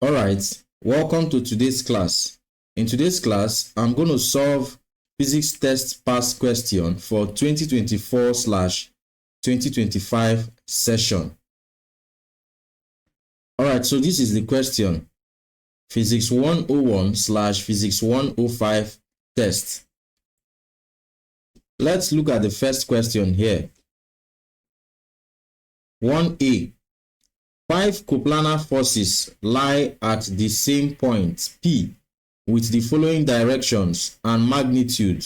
Alright, welcome to today's class. In today's class, I'm going to solve physics test pass question for 2024/2025 session. Alright, so this is the question. Physics 101/Physics 105 test. Let's look at the first question here. 1A. 5 coplanar forces lie at the same point P with the following directions and magnitude.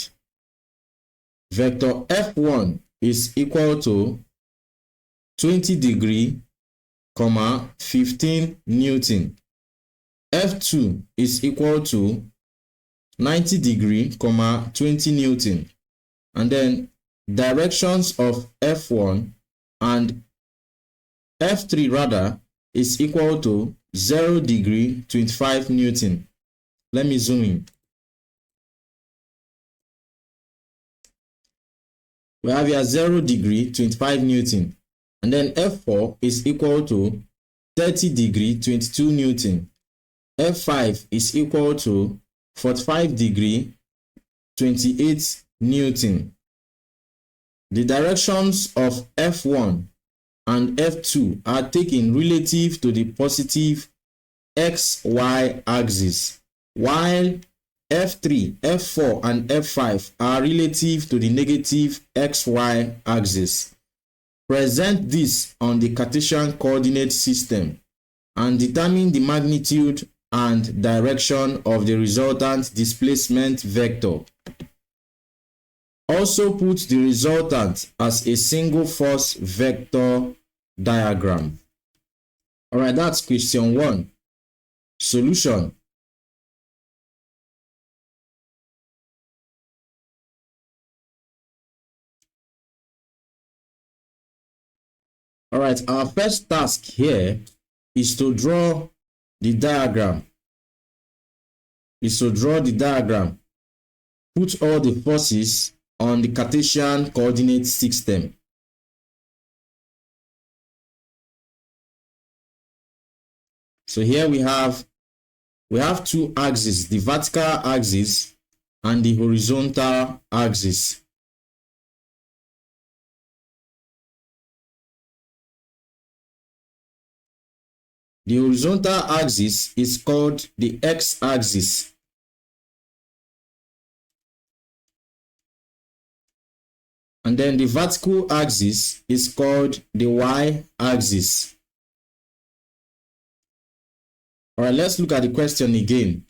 Vector F1 is equal to 20 degree, 15 Newton. F2 is equal to 90 degree, 20 Newton. And then directions of F1 and F3 rather is equal to 0 degree, 25 Newton. Let me zoom in. We have here 0 degree, 25 Newton. And then F4 is equal to 30 degree, 22 Newton. F5 is equal to 45 degree, 28 Newton. The directions of F1 and F2 are taken relative to the positive XY axis, while F3, F4, and F5 are relative to the negative XY axis. Present this on the Cartesian coordinate system and determine the magnitude and direction of the resultant displacement vector. Also put the resultant as a single force vector diagram. Alright, that's question 1. Solution. Alright, our first task here is to draw the diagram. Put all the forces on the Cartesian coordinate system. So here we have two axes, the vertical axis and the horizontal axis. The horizontal axis is called the x-axis. And then the vertical axis is called the y-axis. Alright, let's look at the question again.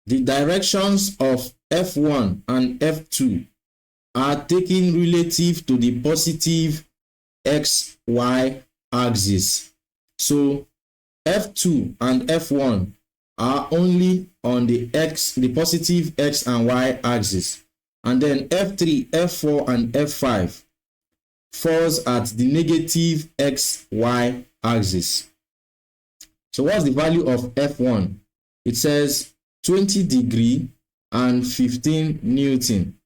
The directions of F1 and F2 are taken relative to the positive XY axis. So F2 and F1 are only on the positive X and Y axis. And then F3, F4, and F5 falls at the negative XY axis. So what's the value of F1? It says 20 degree and 15 Newton.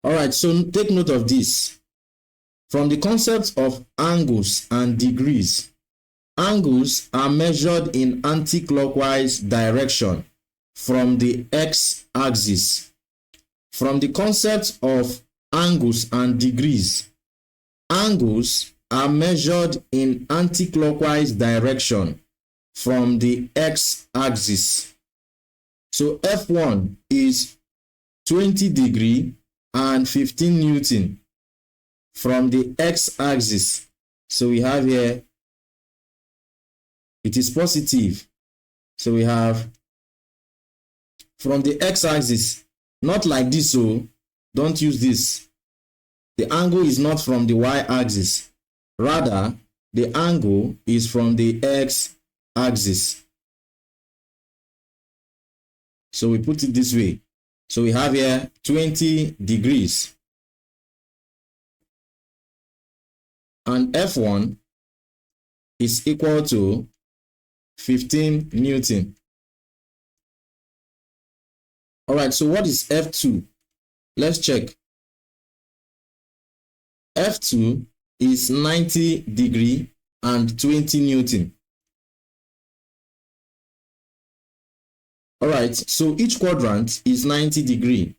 Alright, so take note of this. From the concept of angles and degrees, angles are measured in anti-clockwise direction from the x-axis. From the concept of angles and degrees, angles are measured in anti-clockwise direction from the x-axis. So F1 is 20 degree and 15 Newton from the x-axis. So we have here, it is positive. So we have from the x-axis, not like this, so don't use this. The angle is not from the y-axis. Rather, the angle is from the x-axis. So we put it this way. So we have here 20 degrees. And F1 is equal to 15 Newton. Alright, so what is F2? Let's check. F2 is 90 degree and 20 Newton. All right, so each quadrant is 90 degrees.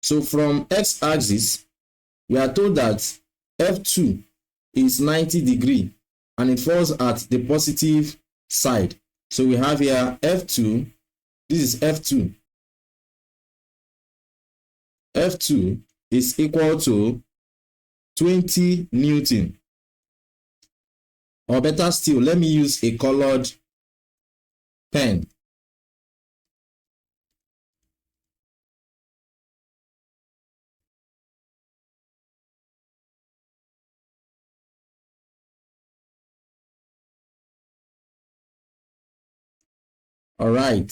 So from x-axis, we are told that F2 is 90 degrees and it falls at the positive side. So we have here F2, this is F2. F2 is equal to 20 Newton. Or better still, let me use a colored pen. All right.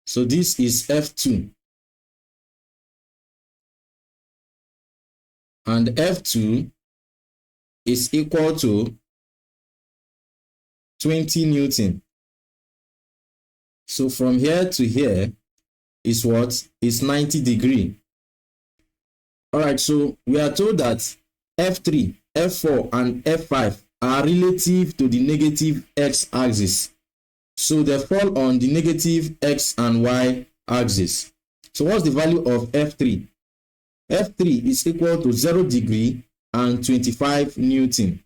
So this is F2. And F2 is equal to 20 Newton. So from here to here is what? Is 90 degrees. All right, so we are told that F3, F4, and F5 are relative to the negative x-axis. So they fall on the negative x and y axis. So what's the value of F3? F3 is equal to 0 degree and 25 Newton.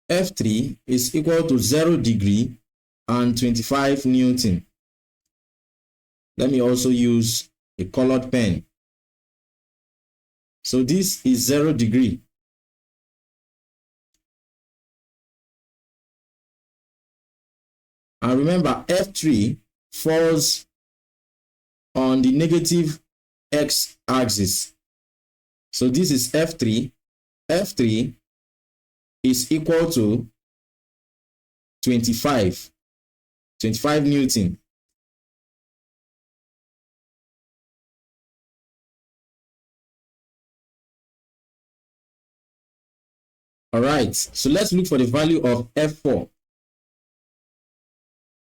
F3 is equal to 0 degree and 25 Newton. Let me also use a colored pen. So this is 0 degree. And remember, F3 falls on the negative x-axis. So this is F3. F3 is equal to 25 Newton. All right, so let's look for the value of F4.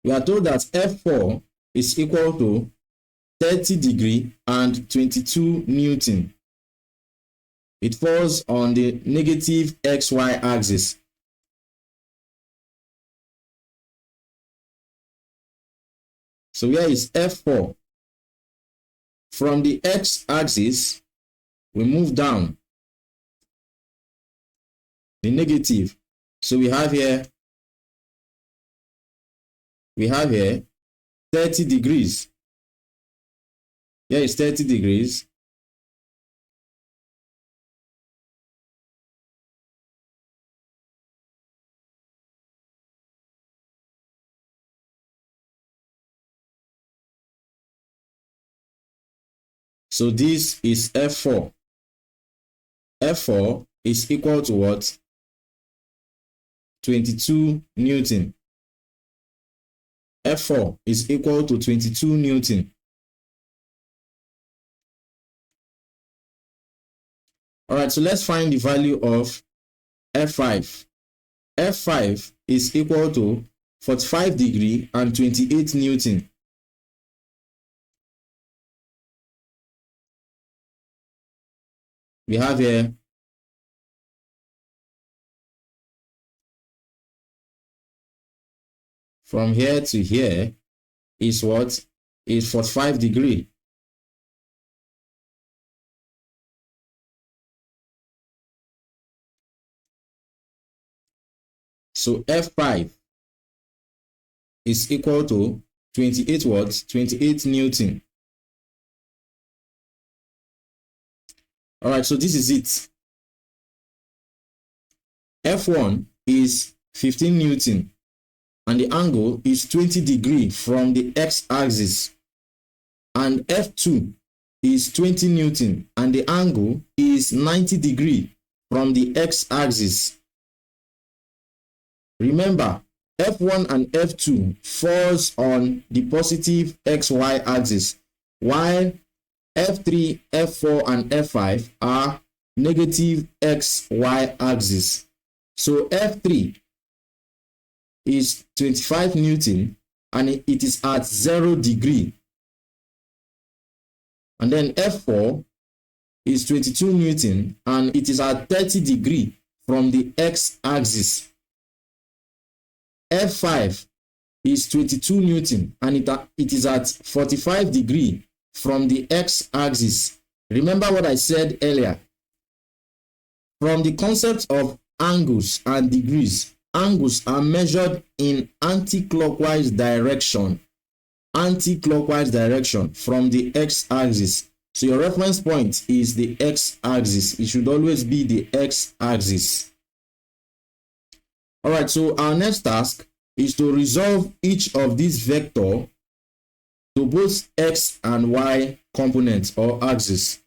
We are told that F4 is equal to 30 degrees and 22 Newton. It falls on the negative XY axis. So here is F4. From the X axis, we move down the negative. So we have here 30 degrees. Here is 30 degrees. So this is F4. F4 is equal to what? 22 Newton. F4 is equal to 22 Newton. All right, so let's find the value of F5. F5 is equal to 45 degrees and 28 Newton. We have here from here to here is what? Is 45 degrees. So F5 is equal to 28 what? 28 Newton. All right, so this is it. F1 is 15 Newton and the angle is 20 degrees from the x-axis. And F2 is 20 Newton and the angle is 90 degrees from the x-axis. Remember, F1 and F2 falls on the positive XY axis, while F3, F4, and F5 are negative XY axis. So F3 is 25 Newton and it is at 0 degree. And then F4 is 22 Newton and it is at 30 degrees from the x-axis. F5 is 22 Newton and it is at 45 degrees from the x-axis. Remember what I said earlier. From the concept of angles and degrees, angles are measured in anti-clockwise direction. Anti-clockwise direction from the x-axis. So your reference point is the x-axis. It should always be the x-axis. All right, so our next task is to resolve each of these vectors to both x and y components or axes.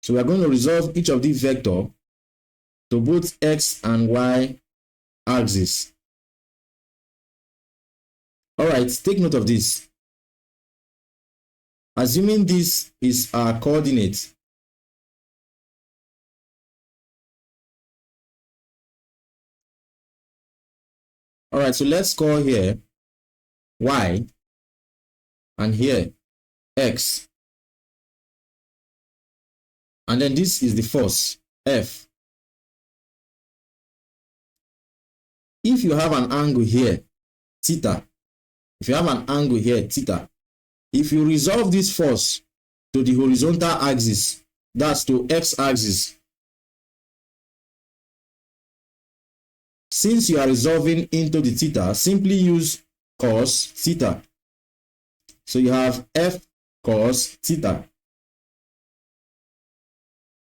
So we are going to resolve each of these vectors to both x and y axes. All right, take note of this. Assuming this is our coordinate, all right, so let's call here y and here x, and then this is the force F. If you have an angle here theta, if you resolve this force to the horizontal axis, that's to x-axis, since you are resolving into the theta, simply use cos theta. So you have F cos theta.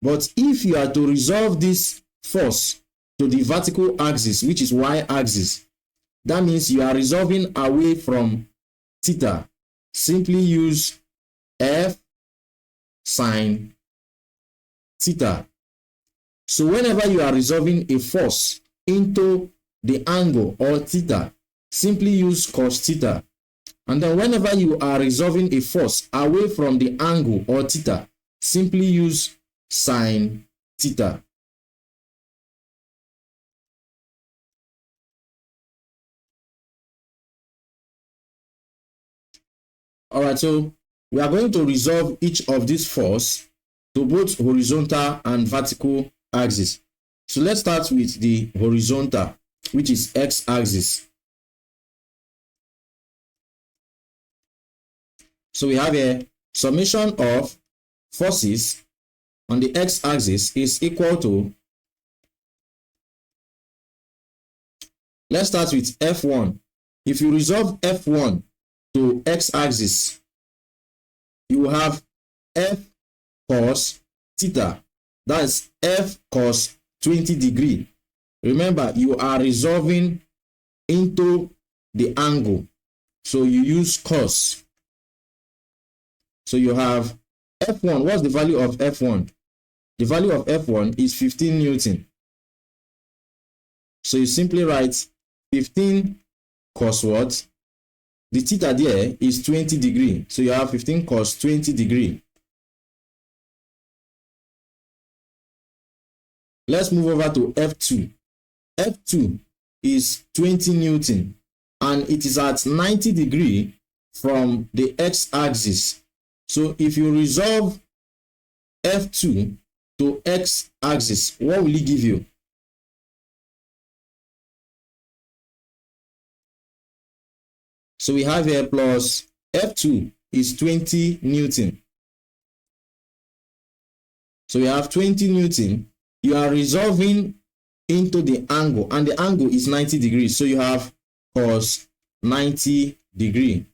But if you are to resolve this force to the vertical axis, which is y-axis, that means you are resolving away from theta. Simply use F sine theta. So whenever you are resolving a force into the angle or theta, simply use cos theta. And then whenever you are resolving a force away from the angle or theta, simply use sine theta. All right, so we are going to resolve each of these force to both horizontal and vertical axis. So let's start with the horizontal, which is x-axis. So we have a summation of forces on the x-axis is equal to, let's start with F1. If you resolve F1 to x-axis, you will have F cos theta. That's F cos 20 degrees. Remember, you are resolving into the angle, so you use cos. So you have F1. What's the value of F1? The value of F1 is 15 Newton. So you simply write 15 cos what? The theta there is 20 degrees. So you have 15 cos 20 degrees. Let's move over to F2. F2 is 20 Newton and it is at 90 degrees from the x-axis. So if you resolve F2 to x-axis, what will it give you? So we have here plus F2 is 20 Newton. So we have 20 Newton. You are resolving into the angle and the angle is 90 degrees. So you have cos 90 degrees.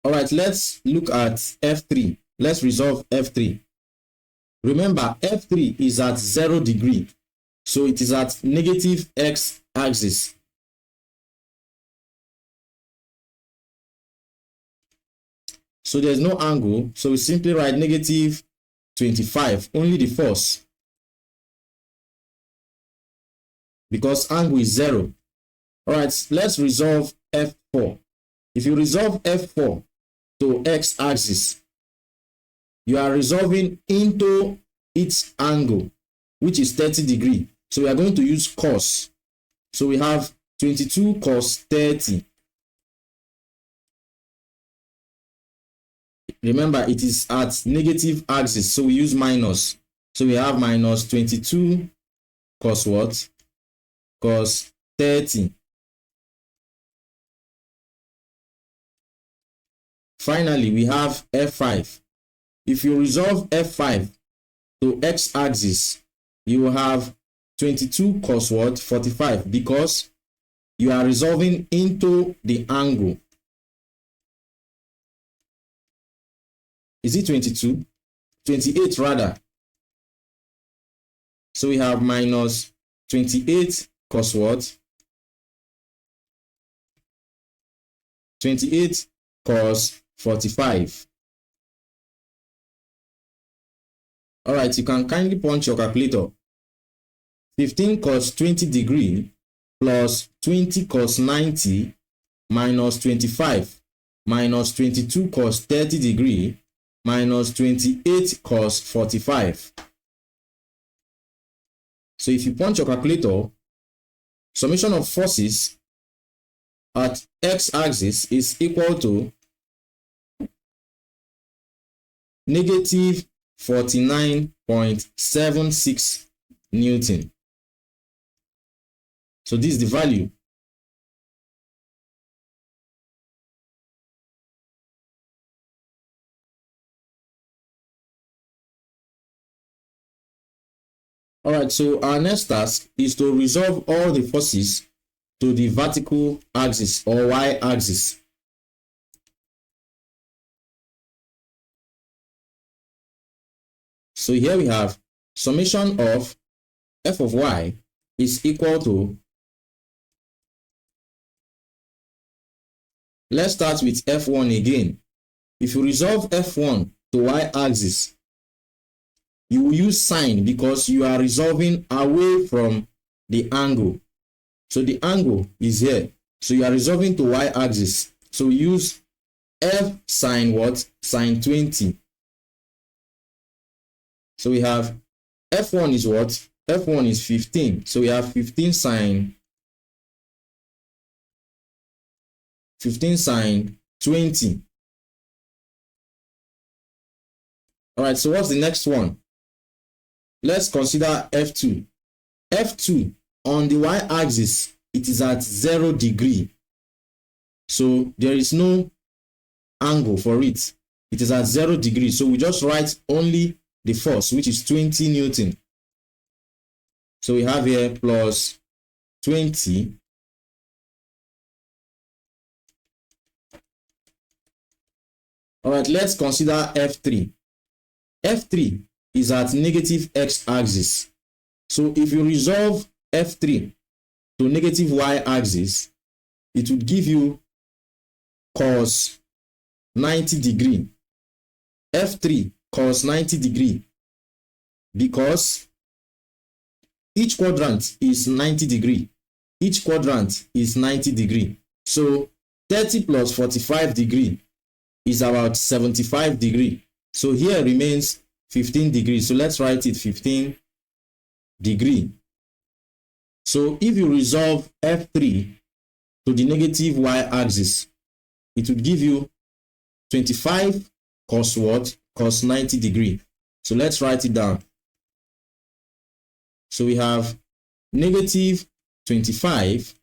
All right, let's look at F3. Let's resolve F3. Remember, F3 is at 0 degree. So it is at negative x-axis. So there's no angle. So we simply write negative 25, only the force. Because angle is 0. All right, let's resolve F4. If you resolve F4 to x-axis, you are resolving into its angle, which is 30 degrees. So we are going to use cos. So we have 22 cos 30. remember it is at negative axis, so we use minus. So we have minus 22 cos what? Cos 30. Finally, we have f5. If you resolve f5 to x-axis, you will have 22 cos what? 45, because you are resolving into the angle. Is it 22? 28 rather. So we have minus 28 cos what? 28 cos 45. All right, you can kindly punch your calculator. 15 cos 20 degree plus 20 cos 90 minus 25 minus 22 cos 30 degree minus 28 cos 45. So if you punch your calculator, summation of forces at x-axis is equal to negative 49.76 Newton. So this is the value. All right, so our next task is to resolve all the forces to the vertical axis or y-axis. So here we have summation of f of y is equal to, let's start with f1 again. If you resolve f1 to y-axis, you will use sine because you are resolving away from the angle. So the angle is here. So you are resolving to y-axis. So we use f sine what? Sine 20. So we have f1 is what? f1 is 15. So we have 15 sine 20. All right, so what's the next one? Let's consider f2. f2 on the y-axis, it is at 0 degree. So there is no angle for it. It is at 0 degree. So we just write only the force, which is 20 Newton. So we have here plus 20 All right, let's consider f3. f3 is at negative x-axis. So if you resolve f3 to negative y-axis, it would give you cos 90 degree. f3 cos 90 degree, because each quadrant is 90 degree. Each quadrant is 90 degree. So 30 plus 45 degree is about 75 degree. So here remains 15 degrees. So let's write it 15 degree. So if you resolve f3 to the negative y-axis, it would give you 25 cos what? Cos 90 degree. So let's write it down. So we have negative 25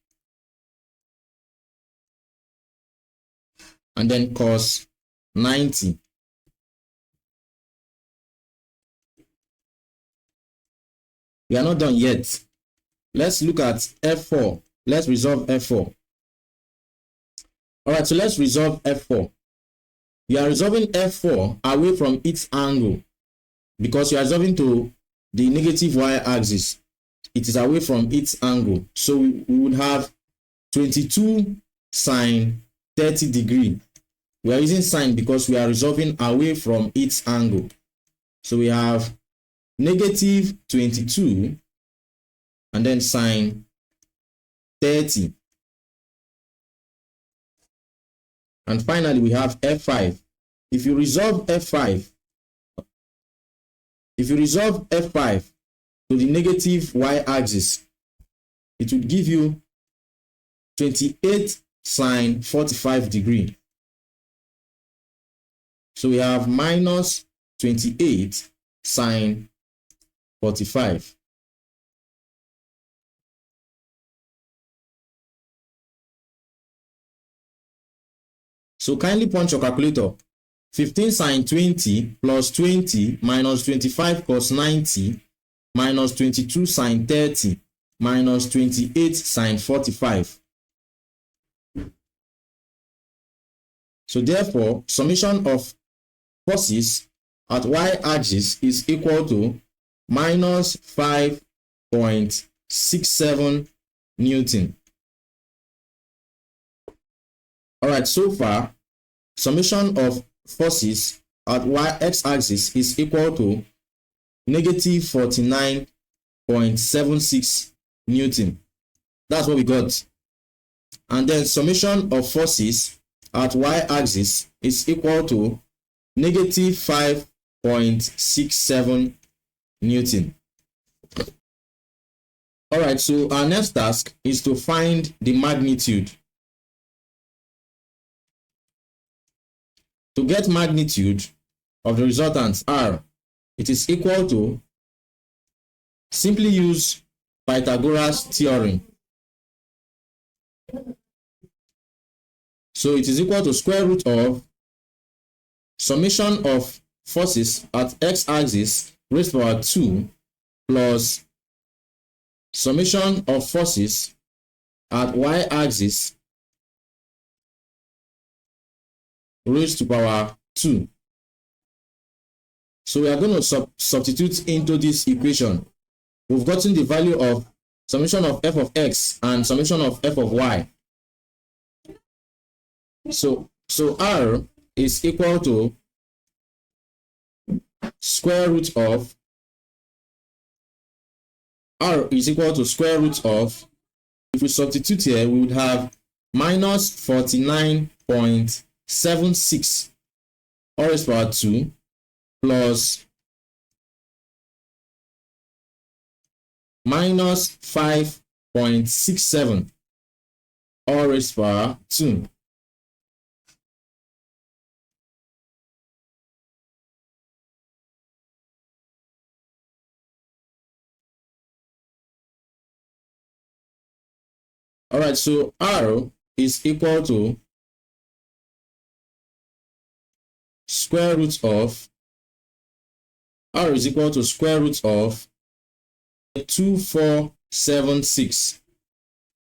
and then cos 90. We are not done yet. Let's look at f4. Let's resolve f4. All right, so let's resolve f4. We are resolving f4 away from its angle because you are resolving to the negative y-axis. It is away from its angle. So we would have 22 sine 30 degree. We are using sine because we are resolving away from its angle. So we have negative 22 and then sine 30. And finally, we have f5. If you resolve f5, to the negative y-axis, it would give you 28 sine 45 degree. So we have minus 28 sine 45. So kindly punch your calculator. 15 sine 20 plus 20 minus 25 plus 90 minus 22 sine 30 minus 28 sine 45. So therefore, summation of forces at y-axis is equal to minus 5.67 Newton. Alright, so far, summation of forces at y-axis is equal to negative 49.76 Newton. That's what we got. And then summation of forces at y-axis is equal to negative 5.67 Newton. Alright, so our next task is to find the magnitude. To get magnitude of the resultant R, it is equal to, simply use Pythagoras theorem. So it is equal to square root of summation of forces at x-axis raised to the power 2 plus summation of forces at y-axis raised to power 2. So we are going to substitute into this equation. We've gotten the value of summation of f of x and summation of f of y. So R is equal to square root of if we substitute here, we would have minus 49.76 all raised to power 2 plus minus 5.67 all raised to power 2. Alright, so R is equal to square root of 2476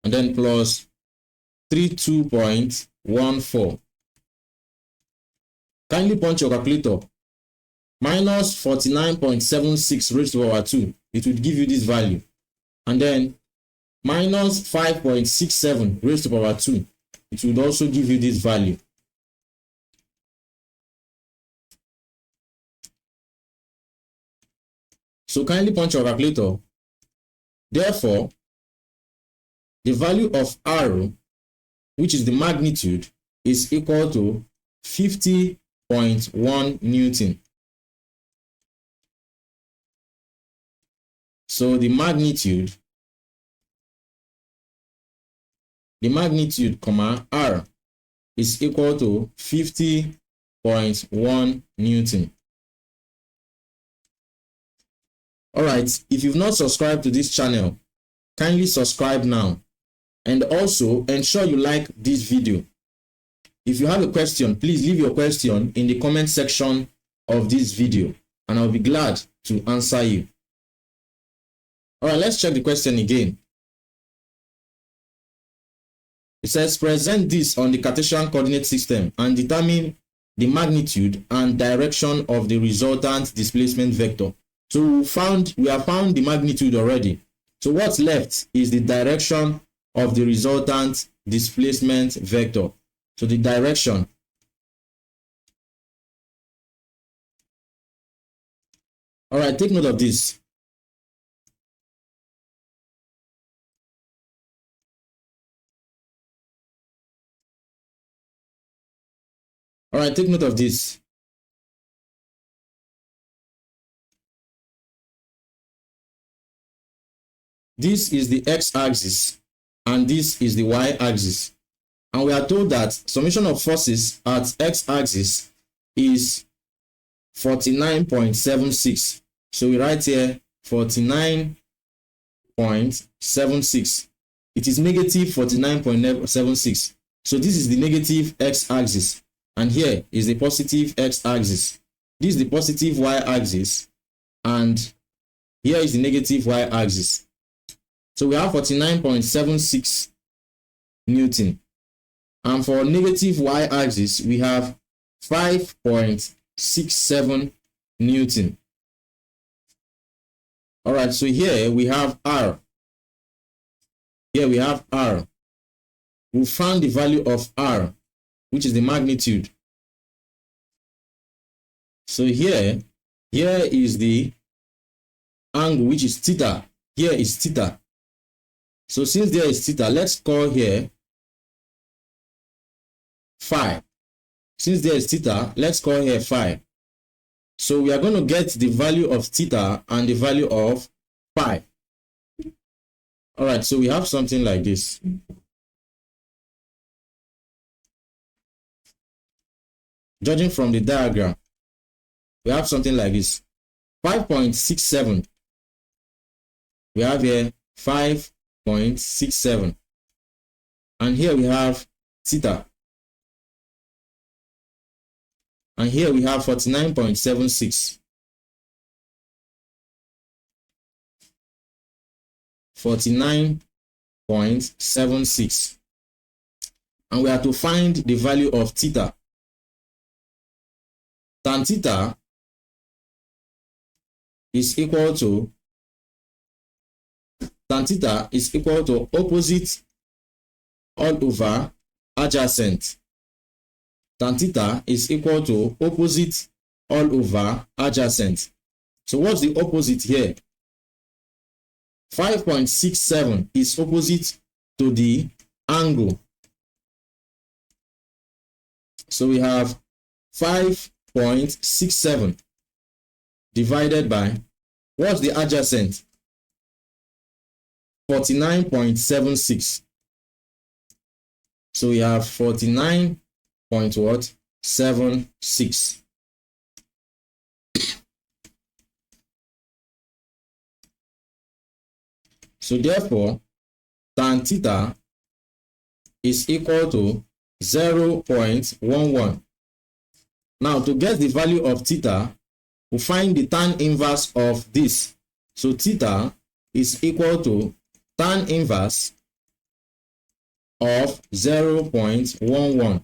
and then plus 32.14. Kindly punch your calculator. Minus 49.76 raised to the power 2, it would give you this value. And then minus 5.67 raised to the power 2, it would also give you this value. So kindly punch your calculator. Therefore, the value of R, which is the magnitude, is equal to 50.1 Newton. So the magnitude, comma, R is equal to 50.1 Newton. Alright, if you've not subscribed to this channel, kindly subscribe now. And also ensure you like this video. If you have a question, please leave your question in the comment section of this video and I'll be glad to answer you. Alright, let's check the question again. It says, present this on the Cartesian coordinate system and determine the magnitude and direction of the resultant displacement vector. So we have found the magnitude already. So what's left is the direction of the resultant displacement vector. So the direction. Alright, take note of this. Alright, take note of this. This is the x-axis and this is the y-axis. And we are told that summation of forces at x-axis is 49.76. So we write here 49.76. It is negative 49.76. So this is the negative x-axis, and here is the positive x-axis. This is the positive y-axis, and here is the negative y-axis. So we have 49.76 Newton. And for negative y-axis, we have 5.67 Newton. All right, so here we have R. Here we have R. We found the value of R, which is the magnitude. So here is the angle, which is theta. Here is theta. So since there is theta, let's call here phi. Since there is theta, let's call here phi. So we are going to get the value of theta and the value of phi. All right, so we have something like this. Judging from the diagram, we have something like this. 5.67. We have here 5.67. And here we have theta. And here we have 49.76. 49.76. And we are to find the value of theta. Tan theta is equal to opposite all over adjacent. Tan theta is equal to opposite all over adjacent. So what's the opposite here? 5.67 is opposite to the angle. So we have 5.67 divided by, what's the adjacent? 49.76. So we have 49.76. So therefore, tan theta is equal to 0.11. Now, to get the value of theta, we find the tan inverse of this. So theta is equal to tan inverse of 0.11.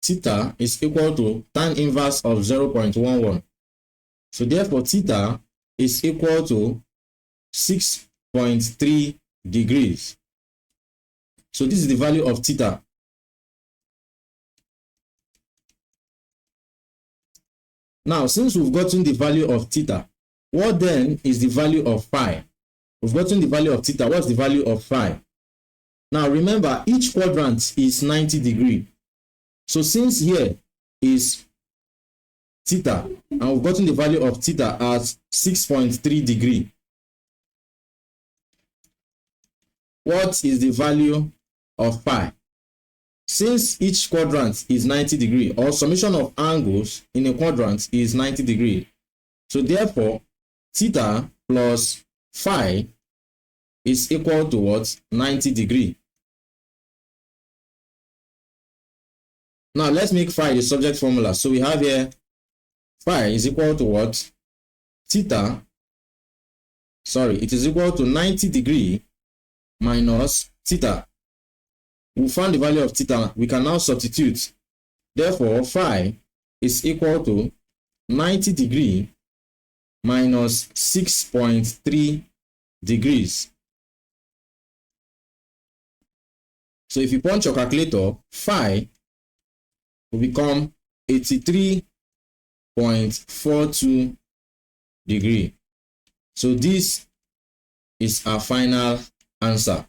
Theta is equal to tan inverse of 0.11. So therefore, theta is equal to 6.3 degrees. So this is the value of theta. Now, since we've gotten the value of theta, what then is the value of phi? We've gotten the value of theta. What's the value of phi? Now, remember, each quadrant is 90 degrees. So since here is theta, and we've gotten the value of theta as 6.3 degrees, what is the value of phi? Since each quadrant is 90 degrees, or summation of angles in a quadrant is 90 degrees, so therefore theta plus phi is equal to what? 90 degrees. Now let's make phi the subject formula. So we have here phi is equal to what? Theta, it is equal to 90 degrees minus theta. We found the value of theta. We can now substitute. Therefore, phi is equal to 90 degrees minus 6.3 degrees. So if you punch your calculator, phi will become 83.42 degrees. So this is our final answer.